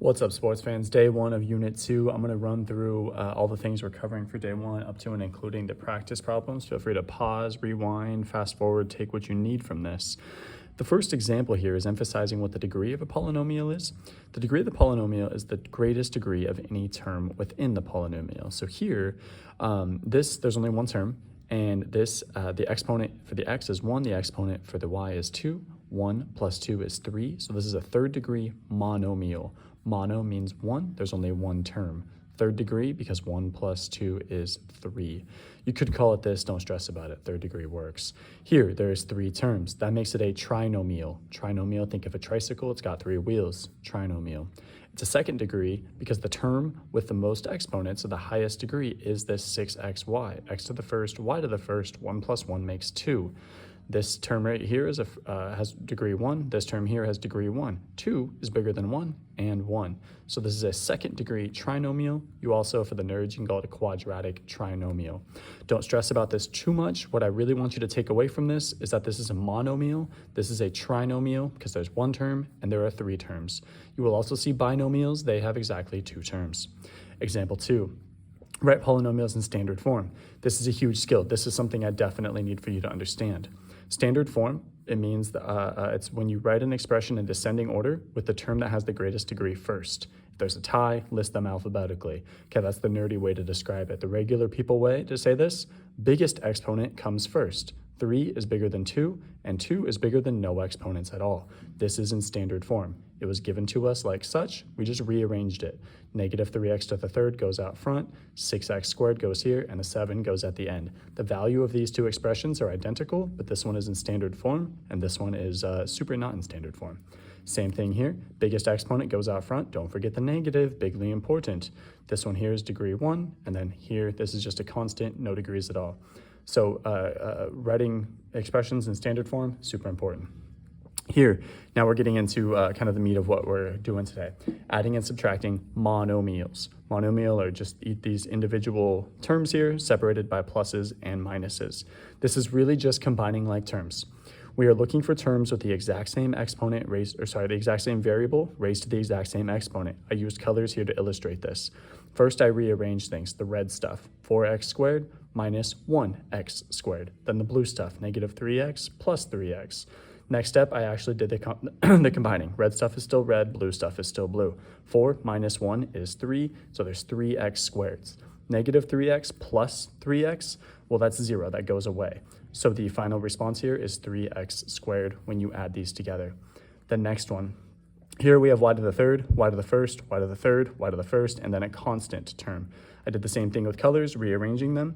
What's up, sports fans? Day one of Unit 2. I'm going to run through all the things we're covering for Day 1 up to and including the practice problems. Feel free to pause, rewind, fast forward, take what you need from this. The first example here is emphasizing what the degree of a polynomial is. The degree of the polynomial is the greatest degree of any term within the polynomial. So here, there's only one term, and the exponent for the x is 1, the exponent for the y is 2. 1 plus 2 is 3, so this is a third degree monomial. Mono means 1, there's only one term. Third degree because 1 plus 2 is 3. You could call it this, don't stress about it, third degree works. Here, there's 3 terms. That makes it a trinomial. Trinomial, think of a tricycle, it's got 3 wheels, trinomial. It's a second degree because the term with the most exponents, so the highest degree, is this 6xy. X to the first, y to the first, 1 plus 1 makes 2. This term right here has degree 1. This term here has degree 1. 2 is bigger than 1 and 1. So this is a second degree trinomial. You also, for the nerds, you can call it a quadratic trinomial. Don't stress about this too much. What I really want you to take away from this is that this is a monomial. This is a trinomial because there's one term and there are 3 terms. You will also see binomials. They have exactly 2 terms. Example 2. Write polynomials in standard form. This is a huge skill. This is something I definitely need for you to understand. Standard form, it means it's when you write an expression in descending order with the term that has the greatest degree first. If there's a tie, list them alphabetically. Okay, that's the nerdy way to describe it. The regular people way to say this, biggest exponent comes first. 3 is bigger than 2, and 2 is bigger than no exponents at all. This is in standard form. It was given to us like such, we just rearranged it. Negative 3x to the third goes out front, 6x squared goes here, and the 7 goes at the end. The value of these 2 expressions are identical, but this one is in standard form, and this one is super not in standard form. Same thing here, biggest exponent goes out front, don't forget the negative, bigly important. This one here is degree 1, and then here, this is just a constant, no degrees at all. So writing expressions in standard form, super important. Here, now we're getting into kind of the meat of what we're doing today. Adding and subtracting monomials. Monomial are just these individual terms here, separated by pluses and minuses. This is really just combining like terms. We are looking for terms with the exact same exponent the exact same variable raised to the exact same exponent. I used colors here to illustrate this. First, I rearranged things, the red stuff, 4x squared minus 1x squared. Then the blue stuff, negative 3x plus 3x. Next step, I actually did the combining. Red stuff is still red, blue stuff is still blue. 4 minus 1 is 3, so there's 3x squared. Negative 3x plus 3x, well, that's 0, that goes away. So the final response here is 3x squared when you add these together. The next one, here we have y to the third, y to the first, y to the third, y to the first, and then a constant term. I did the same thing with colors, rearranging them.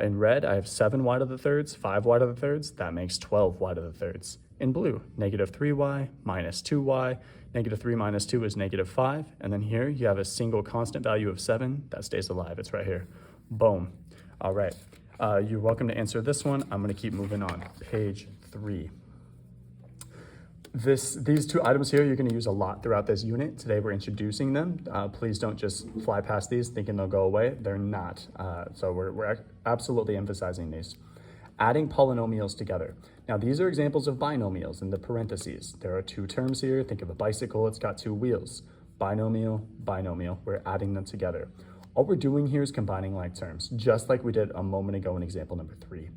In red, I have 7y to the thirds, 5y to the thirds, that makes 12y to the thirds. In blue, negative 3y minus 2y, negative 3 minus 2 is negative 5, and then here you have a single constant value of 7, that stays alive, it's right here. Boom. All right, you're welcome to answer this one. I'm gonna keep moving on. Page 3. These 2 items here you're going to use a lot throughout this unit. Today we're introducing them. Please don't just fly past these thinking they'll go away. They're not. So we're absolutely emphasizing these. Adding polynomials together. Now these are examples of binomials in the parentheses. There are 2 terms here. Think of a bicycle, it's got 2 wheels. Binomial, binomial, we're adding them together. All we're doing here is combining like terms, just like we did a moment ago in example number 3.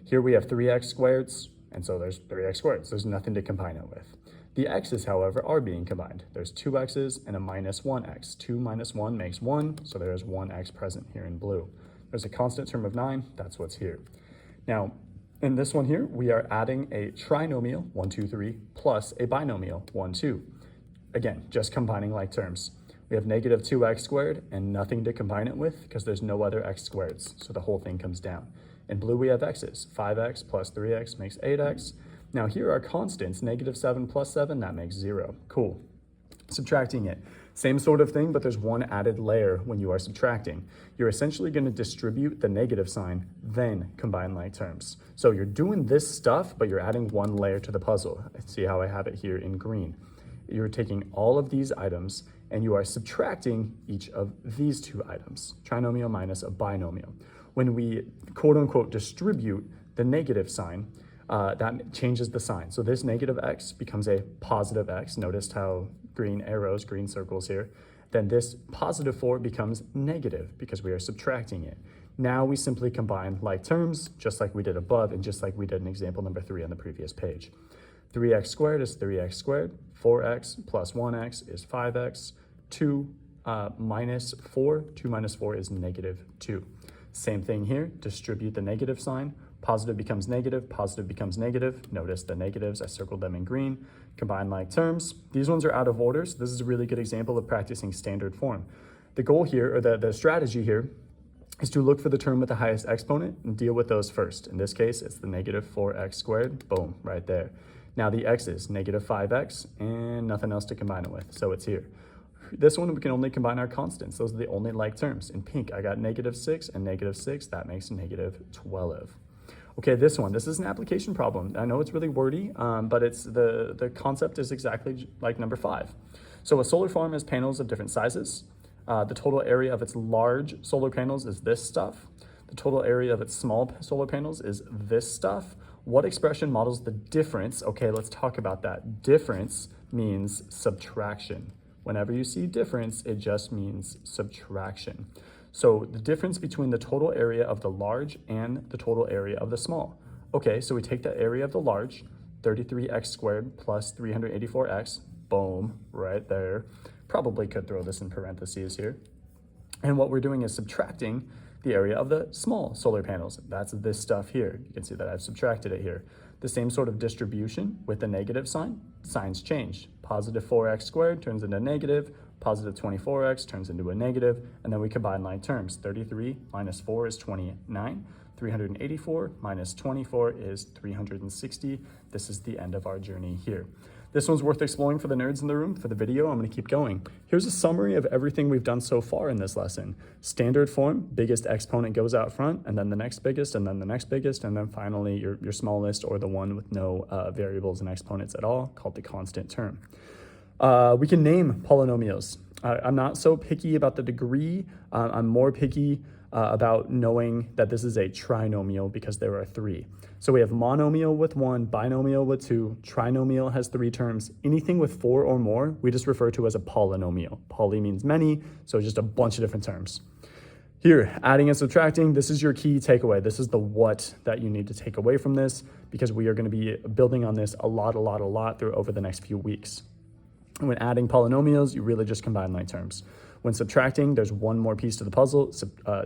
Here we have 3x squareds, and so there's 3x squareds. There's nothing to combine it with. The x's, however, are being combined. There's 2 x's and a minus 1x. 2 minus 1 makes 1, so there's 1x present here in blue. There's a constant term of 9, that's what's here. Now, in this one here, we are adding a trinomial, 1, 2, 3, plus a binomial, 1, 2. Again, just combining like terms. We have negative 2x squared and nothing to combine it with because there's no other x squareds, so the whole thing comes down. In blue, we have x's. 5x plus 3x makes 8x. Now here are constants, negative 7 plus 7, that makes 0. Cool. Subtracting it. Same sort of thing, but there's one added layer when you are subtracting. You're essentially going to distribute the negative sign, then combine like terms. So you're doing this stuff, but you're adding one layer to the puzzle. See how I have it here in green. You're taking all of these items and you are subtracting each of these 2 items, trinomial minus a binomial. When we quote unquote distribute the negative sign, that changes the sign. So this negative x becomes a positive x. Notice how green arrows, green circles here, then this positive 4 becomes negative because we are subtracting it. Now we simply combine like terms, just like we did above and just like we did in example number 3 on the previous page. 3x squared is 3x squared, 4x plus 1x is 5x, 2 minus 4, 2 minus 4 is negative 2. Same thing here, distribute the negative sign, positive becomes negative, positive becomes negative. Notice the negatives, I circled them in green. Combine like terms. These ones are out of order, so this is a really good example of practicing standard form. The goal here, or the strategy here, is to look for the term with the highest exponent and deal with those first. In this case, it's the negative 4x squared, boom, right there. Now the x is negative 5x and nothing else to combine it with, so it's here. This one, we can only combine our constants. Those are the only like terms. In pink, I got negative 6 and negative 6. That makes negative 12. Okay, this one, this is an application problem. I know it's really wordy, but it's the concept is exactly like number 5. So a solar farm has panels of different sizes. The total area of its large solar panels is this stuff. The total area of its small solar panels is this stuff. What expression models the difference? Okay, let's talk about that. Difference means subtraction. Whenever you see difference, it just means subtraction. So the difference between the total area of the large and the total area of the small. Okay, so we take the area of the large, 33x squared plus 384x, boom, right there. Probably could throw this in parentheses here. And what we're doing is subtracting the area of the small solar panels. That's this stuff here. You can see that I've subtracted it here. The same sort of distribution with the negative sign, signs change. Positive 4x squared turns into negative, positive 24x turns into a negative, and then we combine like terms. 33 minus 4 is 29, 384 minus 24 is 360. This is the end of our journey here. This one's worth exploring for the nerds in the room. For the video, I'm going to keep going. Here's a summary of everything we've done so far in this lesson. Standard form, biggest exponent goes out front, and then the next biggest, and then the next biggest, and then finally your smallest, or the one with no variables and exponents at all, called the constant term. We can name polynomials. I'm not so picky about the degree. I'm more picky about knowing that this is a trinomial because there are 3. So we have monomial with 1, binomial with 2, trinomial has 3 terms. Anything with 4 or more, we just refer to as a polynomial. Poly means many, so just a bunch of different terms. Here, adding and subtracting, this is your key takeaway. This is the what that you need to take away from this, because we are going to be building on this a lot through over the next few weeks. When adding polynomials, you really just combine like terms. When subtracting, there's one more piece to the puzzle,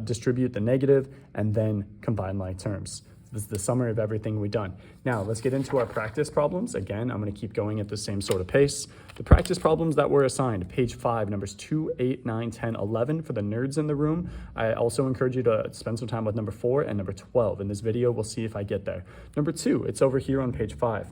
distribute the negative, and then combine like terms. This is the summary of everything we've done. Now, let's get into our practice problems. Again, I'm going to keep going at the same sort of pace. The practice problems that were assigned, page 5, numbers 2, 8, 9, 10, 11 for the nerds in the room. I also encourage you to spend some time with number 4 and number 12. In this video, we'll see if I get there. Number 2, it's over here on page 5.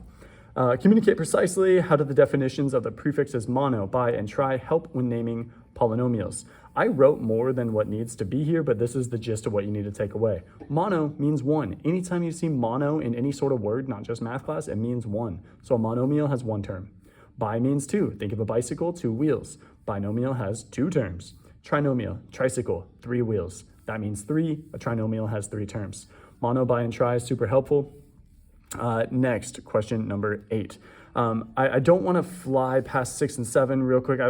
Communicate precisely. How do the definitions of the prefixes mono, bi, and tri help when naming polynomials? I wrote more than what needs to be here, but this is the gist of what you need to take away. Mono means 1. Anytime you see mono in any sort of word, not just math class, it means 1. So a monomial has 1 term. Bi means 2. Think of a bicycle, 2 wheels. Binomial has 2 terms. Trinomial, tricycle, 3 wheels. That means 3. A trinomial has 3 terms. Mono, bi, and tri is super helpful. Next, question number 8. I don't want to fly past 6 and 7 real quick.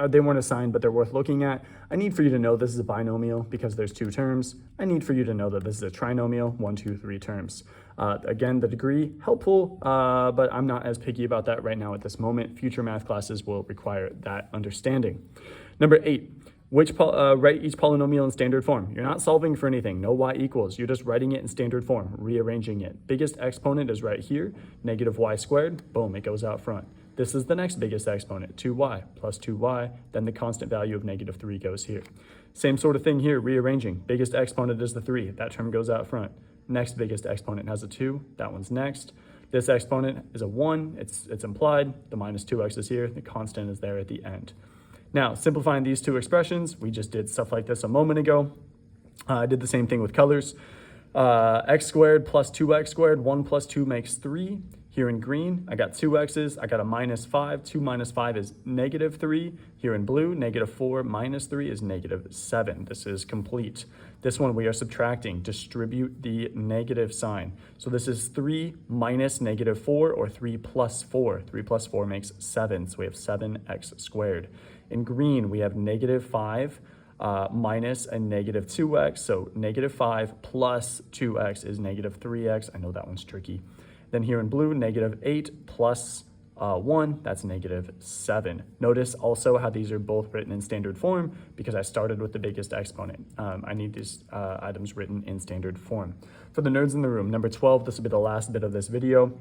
They weren't assigned, but they're worth looking at. I need for you to know this is a binomial because there's 2 terms. I need for you to know that this is a trinomial, 1, 2, 3 terms. Again, the degree, helpful, but I'm not as picky about that right now at this moment. Future math classes will require that understanding. Number 8. Write each polynomial in standard form. You're not solving for anything, no y equals. You're just writing it in standard form, rearranging it. Biggest exponent is right here, negative y squared, boom, it goes out front. This is the next biggest exponent, 2y plus 2y, then the constant value of negative 3 goes here. Same sort of thing here, rearranging. Biggest exponent is the 3, that term goes out front. Next biggest exponent has a 2, that one's next. This exponent is a 1, it's implied, the minus 2x is here, the constant is there at the end. Now, simplifying these 2 expressions, we just did stuff like this a moment ago. I did the same thing with colors. X squared plus 2x squared, 1 plus 2 makes 3. Here in green, I got 2 x's, I got a -5, 2 minus 5 is -3. Here in blue, -4 minus 3 is -7. This is complete. This one we are subtracting, distribute the negative sign. So this is 3 minus -4 or 3 plus 4. 3 plus 4 makes 7, so we have 7x squared. In green, we have -5 minus a -2x, so -5 plus 2x is -3x. I know that one's tricky. Then here in blue, -8 plus 1, that's -7. Notice also how these are both written in standard form because I started with the biggest exponent. I need these items written in standard form. For the nerds in the room, number 12, this will be the last bit of this video.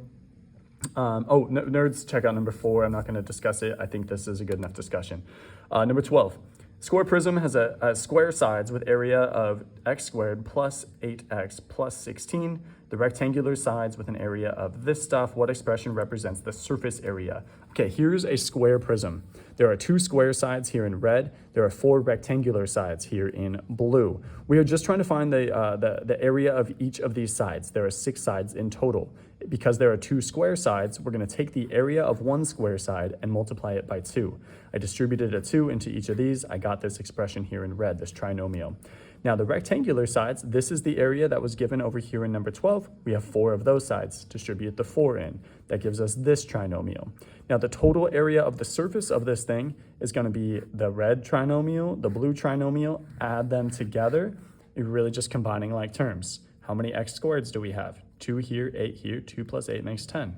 Nerds, check out number 4. I'm not going to discuss it. I think this is a good enough discussion. Number 12. Square prism has a square sides with area of x squared plus 8x plus 16. The rectangular sides with an area of this stuff. What expression represents the surface area? Okay, here's a square prism. There are 2 square sides here in red. There are 4 rectangular sides here in blue. We are just trying to find the area of each of these sides. There are 6 sides in total. Because there are 2 square sides, we're going to take the area of one square side and multiply it by 2. I distributed a 2 into each of these. I got this expression here in red, this trinomial. Now the rectangular sides, this is the area that was given over here in number 12. We have 4 of those sides. Distribute the 4 in. That gives us this trinomial. Now the total area of the surface of this thing is going to be the red trinomial, the blue trinomial. Add them together. You're really just combining like terms. How many x squareds do we have? 2 here, 8 here. 2 plus 8 makes 10.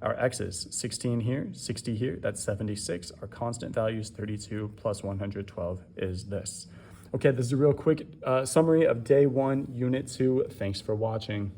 Our x's, 16 here, 60 here, that's 76. Our constant value is 32 plus 112 is this. Okay, this is a real quick summary of day 1, unit 2. Thanks for watching.